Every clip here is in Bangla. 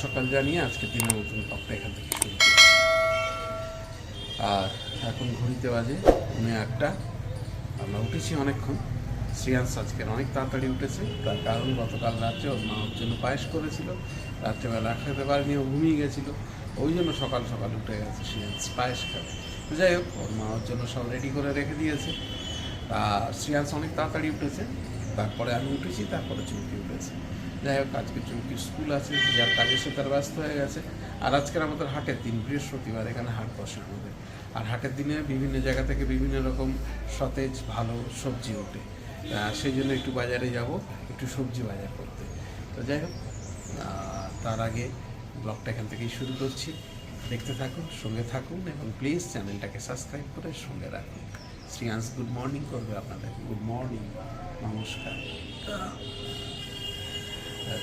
সকাল জানিয়ে আজকে দিনের মতন ব্লগটা এখান থেকে শুরু করছি। আর এখন ঘড়িতে বাজে 1:01। আমরা উঠেছি অনেকক্ষণ। শ্রেয়াংশ আজকের অনেক তাড়াতাড়ি উঠেছে, তার কারণ গতকাল রাত্রে ওর মা ওর জন্য পায়েস করেছিল, রাত্রেবেলা খেতে পারেনি, ও ঘুমিয়ে গেছিলো, ওই জন্য সকাল সকাল উঠে গেছে শ্রেয়াংশ পায়েস খাবে। যাই হোক, ওর মা ওর জন্য সব রেডি করে রেখে দিয়েছে। আর শ্রেয়াংশ অনেক তাড়াতাড়ি উঠেছে, তারপরে আমি উঠেছি, তারপরে চুমকি উঠেছে। যাই হোক, আজকে চুমকির স্কুল আছে, যার কাজে সে তার ব্যস্ত হয়ে গেছে। আর আজকের আমাদের হাটের দিন, বৃহস্পতিবার, এখানে হাট বসে আমাদের। আর হাটের দিনে বিভিন্ন জায়গা থেকে বিভিন্ন রকম সতেজ ভালো সবজি ওঠে, সেই জন্য একটু বাজারে যাব, একটু সবজি বাজার করতে। তো যাই হোক, তার আগে ব্লগটা এখান থেকেই শুরু করছি। দেখতে থাকুন, সঙ্গে থাকুন এবং প্লিজ চ্যানেলটাকে সাবস্ক্রাইব করে সঙ্গে রাখুন। শ্রেয়াংশ গুড মর্নিং করবে আপনাদের। গুড মর্নিং, নমস্কার।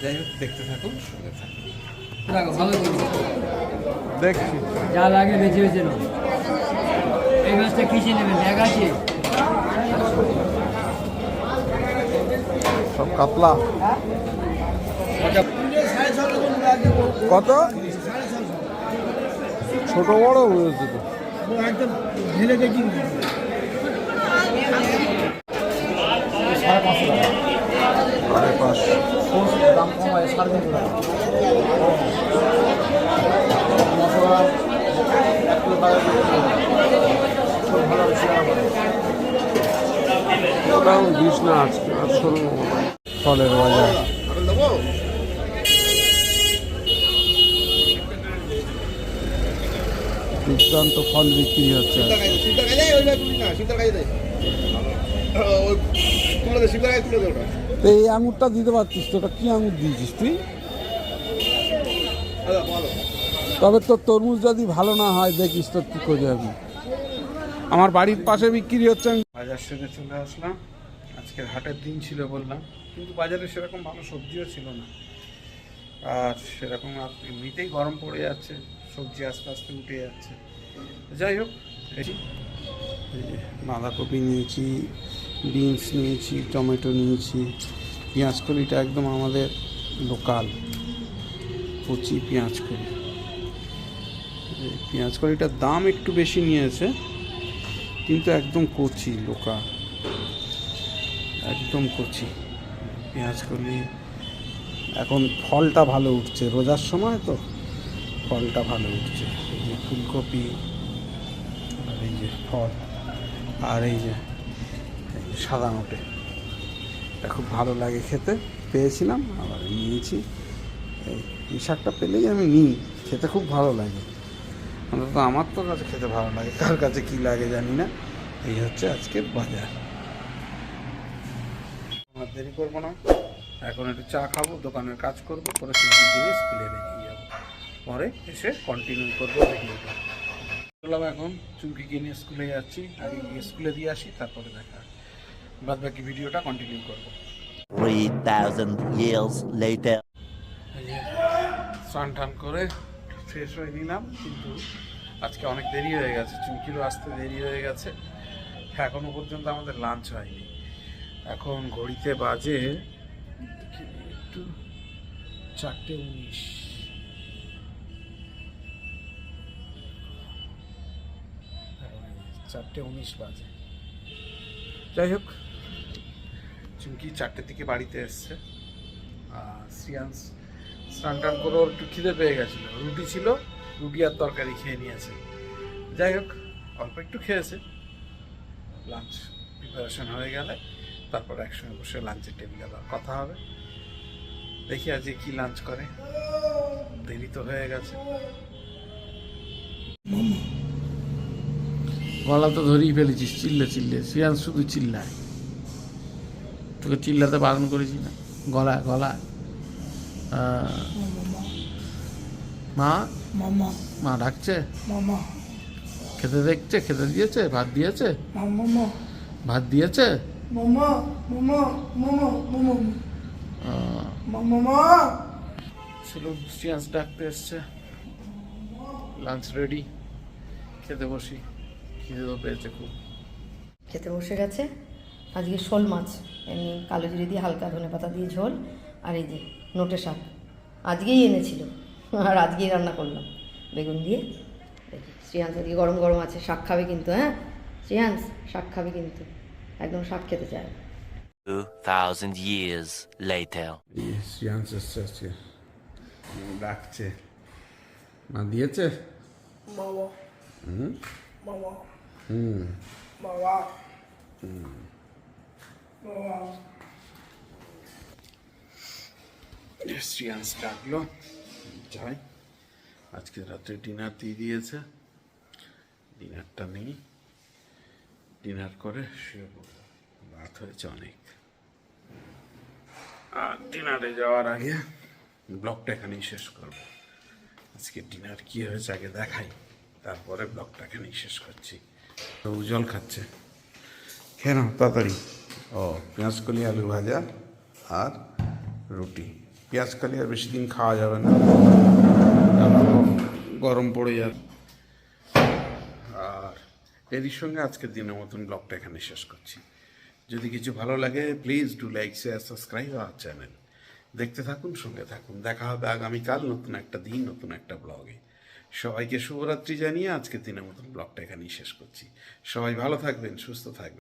যাই হোক, দেখতে থাকুন, সঙ্গে থাকুন। দেখছি যা লাগে বেছে বেছে নাও। এই মাছটা কিসে নেবেন? ব্যাগ আছে সব কাতলা। কত ছোট বড় হয়েছে তো একদম ঢেলে দেখি। 550 দাম কম হয় 3.5 টাকা। মশলা 1 কিলো ভালো ওটাও দিস না আজকে। আর শোনো, ফলের বাজার দুর্দান্ত ফল বিক্রি হচ্ছে। এই আঙুরটা দিতে পারছিস তো? ওটা কি আঙুর দিয়েছিস তুই? তবে তোর তরমুজ যদি ভালো না হয় দেখিস তোর কি করে যাবি। আমার বাড়ির পাশে বিক্রি হচ্ছে। আমি বাজার সেরে চলে আসলাম। আজকের হাটের দিন ছিল বললাম, কিন্তু বাজারে সেরকম ভালো সবজিও ছিল না। আর সেরকম এমনিতেই গরম পড়ে যাচ্ছে, সবজি আস্তে আস্তে উঠে যাচ্ছে। যাই হোক, এই বাঁধাকপি নিয়েছি, বিনস নিয়েছি, টমেটো নিয়েছি, পেঁয়াজ কলিটা একদম আমাদের লোকাল কচি পেঁয়াজ কলি। পেঁয়াজ কলিটার দাম একটু বেশি নিয়েছে, কিন্তু একদম কচি লোকাল, একদম কচি পেঁয়াজ কলি। এখন ফলটা ভালো উঠছে, রোজার সময় তো ফলটা ভালো উঠছে। এই যে ফুলকপি, আর এই যে ফল, আর এই যে সাদা নোটে, এটা খুব ভালো লাগে খেতে। পেয়েছিলাম, আবার নিয়েছি। এই শাকটা পেলেই আমি নিই, খেতে খুব ভালো লাগে। অন্তত আমার তো কাছে খেতে ভালো লাগে, কার কাছে কী লাগে জানি না। এই হচ্ছে আজকের বাজার। আমার দেরি করবো না, এখন একটু চা খাবো, দোকানের কাজ করবো, করে সবজি দিয়ে স্কুলে রেখে যাবো, পরে এসে কন্টিনিউ করবো ভিডিওটা। বললাম এখন চুমকিকে নিয়ে স্কুলে যাচ্ছি, আগে গিয়ে স্কুলে দিয়ে আসি, তারপরে দেখা বাদ বাকি ভিডিওটা কন্টিনিউ করবো। 3000 years later. স্নান টান করে ফ্রেশ হয়ে নিলাম, কিন্তু আজকে অনেক দেরি হয়ে গেছে, চুমকিরও আসতে দেরি হয়ে গেছে। এখনো পর্যন্ত আমাদের লাঞ্চ হয়নি। এখন ঘড়িতে বাজে একটু 4:19। 4:19 বাজে। যাই হোক, চুমকি 4টের দিকে বাড়িতে এসছে। শ্রেয়াংশ স্নান টান করে ওর একটু খিদে পেয়ে গেছিলো, রুটি ছিল, রুটি আর তরকারি খেয়ে নিয়েছে। যাই হোক, অল্প একটু খেয়েছে। লাঞ্চ প্রিপারেশন হয়ে গেলে তারপর একসঙ্গে বসে লাঞ্চের টেবিলে আবার কথা হবে। দেখি আজকে কি লাঞ্চ করে, দেরি তো হয়ে গেছে। গলা তো ধরেই ফেলেছিস, চিল্লে চিল্লে। শ্রেয়াংশ শুধু চিল্লায়, তোকে চিল্লাতে বারণ করেছি না? গলা গলা মা মামা মা ডাকছে, মামা খেতে দেখছে, খেতে দিয়েছে, ভাত দিয়েছে, মামা ভাত দিয়েছে। মামা মামা মামা মামা মামা চলুন, শ্রেয়াংশ ডাকতে এসছে, লাঞ্চ রেডি, খেতে বসি। খিদে তো পেয়েছে খুব। খেতে বসে গেছে। আজকে শোল মাছ, এমনি কালো জিরে দিয়ে হালকা ধনে পাতা দিয়ে ঝোল, আর এই যে নোটে শাক আজকেই এনেছিল, আর আজকেই রান্না করলাম বেগুন দিয়ে। দেখি শ্রেয়াংস এদিকে গরম গরম আছে, শাক খাবে কিন্তু, হ্যাঁ শ্রেয়াংস শাক খাবে কিন্তু, একদম শাক খেতে চায়। 2,000 years later. শ্রিয়াংশ এসছে আজকে, ডাকছে। মা দিয়েছে? বাবা হুম বাবা হুম বাবা বাবা শ্রিয়াংশ ডাকলো, যাই। আজকে রাত্রে ডিনার দিয়ে দিয়েছে, ডিনারটা নেই, ডিনার করে শুয়ে পড়বো, রাত হয়েছে অনেক। আর ডিনারে যাওয়ার আগে ব্লগটা এখানেই শেষ করবো। আজকে ডিনার কি হয়েছে আগে দেখাই, তারপরে ব্লগটা এখানেই শেষ করছি। তো জল খাচ্ছে, খেয়ে নাও তাড়াতাড়ি। ও পেঁয়াজ কলি আলু ভাজা আর রুটি। পেঁয়াজ কলি আর বেশি দিন খাওয়া যাবে না, গরম পড়ে যাবে। আর এরই সঙ্গে আজকের দিনের মতন ব্লগটা এখানে শেষ করছি। যদি কিছু ভালো লাগে please do like share subscribe our channel. দেখতে থাকুন, সঙ্গে থাকুন। দেখা হবে আগামীকাল নতুন একটা দিন, নতুন একটা ব্লগে। সবাইকে শুভরাত্রি জানিয়ে আজকের দিনের মতন ব্লগটা এখানেই শেষ করছি। সবাই ভালো থাকবেন, সুস্থ থাকবেন।